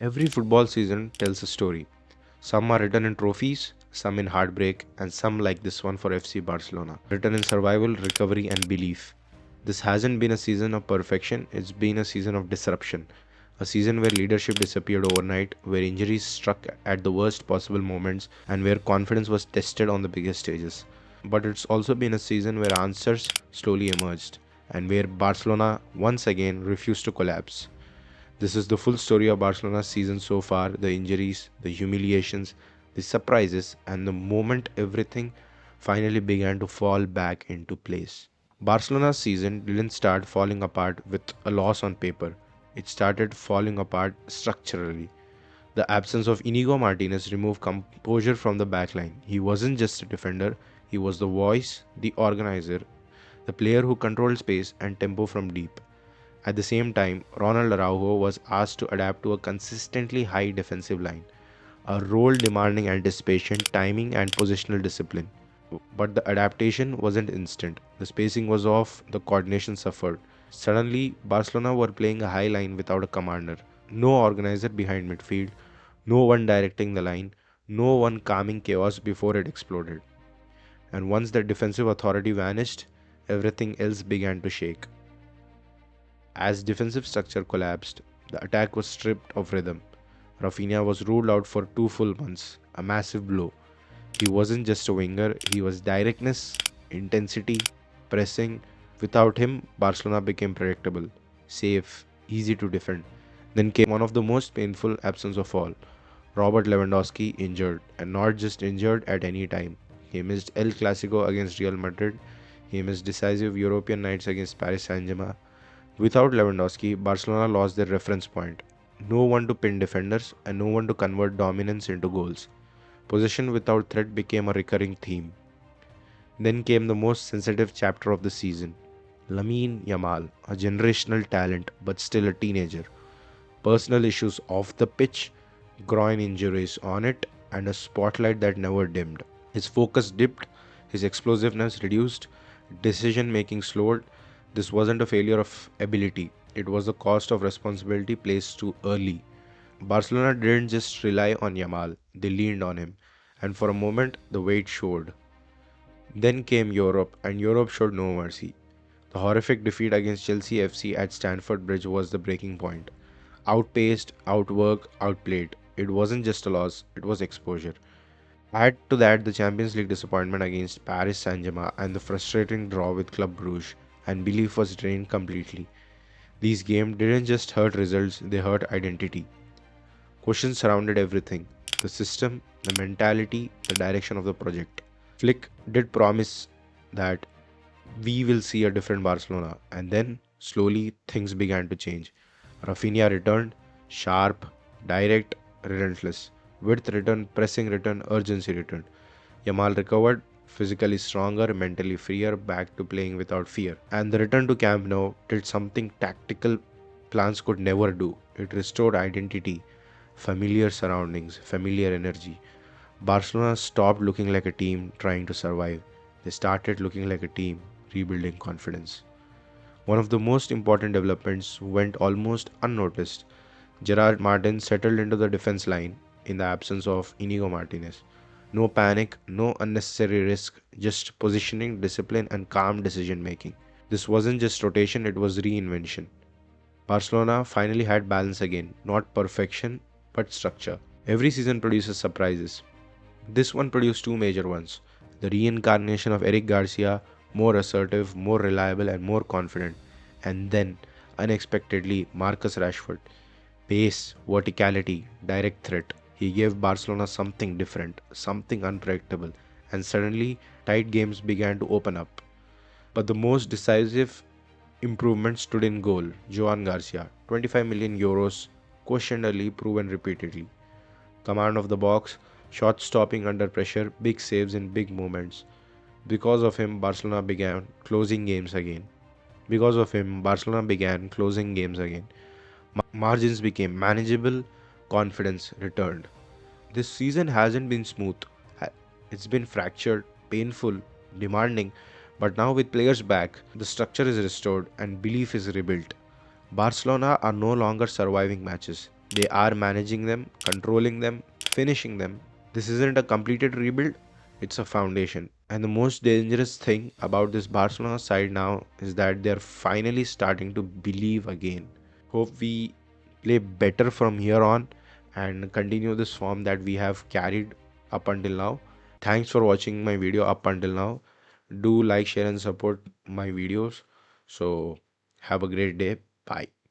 Every football season tells a story. Some are written in trophies, some in heartbreak, and some like this one for FC Barcelona, written in survival, recovery, and belief. This hasn't been a season of perfection, it's been a season of disruption. A season where leadership disappeared overnight, where injuries struck at the worst possible moments, and where confidence was tested on the biggest stages. But it's also been a season where answers slowly emerged, and where Barcelona once again refused to collapse. This is the full story of Barcelona's season so far, the injuries, the humiliations, the surprises, and the moment everything finally began to fall back into place. Barcelona's season didn't start falling apart with a loss on paper, it started falling apart structurally. The absence of Inigo Martinez removed composure from the backline. He wasn't just a defender, he was the voice, the organizer, the player who controlled space and tempo from deep. At the same time, Ronald Araujo was asked to adapt to a consistently high defensive line, a role demanding anticipation, timing, and positional discipline. But the adaptation wasn't instant. The spacing was off, the coordination suffered. Suddenly, Barcelona were playing a high line without a commander. No organizer behind midfield, no one directing the line, no one calming chaos before it exploded. And once the defensive authority vanished, everything else began to shake. As defensive structure collapsed, the attack was stripped of rhythm. Rafinha was ruled out for 2 full months, a massive blow. He wasn't just a winger, he was directness, intensity, pressing. Without him, Barcelona became predictable, safe, easy to defend. Then came one of the most painful absences of all, Robert Lewandowski injured, and not just injured at any time. He missed El Clasico against Real Madrid, he missed decisive European nights against Paris Saint-Germain. Without Lewandowski, Barcelona lost their reference point. No one to pin defenders and no one to convert dominance into goals. Possession without threat became a recurring theme. Then came the most sensitive chapter of the season. Lamine Yamal, a generational talent but still a teenager. Personal issues off the pitch, groin injuries on it, and a spotlight that never dimmed. His focus dipped, his explosiveness reduced, decision making slowed. This wasn't a failure of ability, it was the cost of responsibility placed too early. Barcelona didn't just rely on Yamal, they leaned on him, and for a moment the weight showed. Then came Europe, and Europe showed no mercy. The horrific defeat against Chelsea FC at Stamford Bridge was the breaking point. Outpaced, outworked, outplayed. It wasn't just a loss, it was exposure. Add to that the Champions League disappointment against Paris Saint-Germain and the frustrating draw with Club Brugge, and belief was drained completely. These games didn't just hurt results, they hurt identity. Questions surrounded everything: the system, the mentality, the direction of the project. Flick did promise that we will see a different Barcelona, and then slowly things began to change. Rafinha returned, sharp, direct, relentless. Width returned, pressing returned, urgency returned. Yamal recovered, physically stronger, mentally freer, back to playing without fear. And the return to Camp Nou did something tactical plans could never do. It restored identity, familiar surroundings, familiar energy. Barcelona stopped looking like a team trying to survive. They started looking like a team rebuilding confidence. One of the most important developments went almost unnoticed. Gerard Martin settled into the defense line in the absence of Inigo Martinez. No panic, no unnecessary risk, just positioning, discipline, and calm decision making. This wasn't just rotation, it was reinvention. Barcelona finally had balance again, not perfection, but structure. Every season produces surprises. This one produced two major ones: the reincarnation of Eric Garcia, more assertive, more reliable, and more confident, and then, unexpectedly, Marcus Rashford. Pace, verticality, direct threat. He gave Barcelona something different, something unpredictable, and suddenly tight games began to open up. But the most decisive improvement stood in goal. Joan Garcia, 25 million euros, questionably proven repeatedly. Command of the box, shot stopping under pressure, big saves in big moments. Because of him, Barcelona began closing games again. Because of him, Barcelona began closing games again. Margins became manageable, confidence returned. This season hasn't been smooth. It's been fractured, painful, demanding, but now with players back, the structure is restored and belief is rebuilt. Barcelona are no longer surviving matches. They are managing them, controlling them, finishing them. This isn't a completed rebuild, it's a foundation. And the most dangerous thing about this Barcelona side now is that they're finally starting to believe again. Hope we play better from here on and continue this form that we have carried up until now. Thanks for watching my video up until now. Do like, share, and support my videos. So, have a great day. Bye.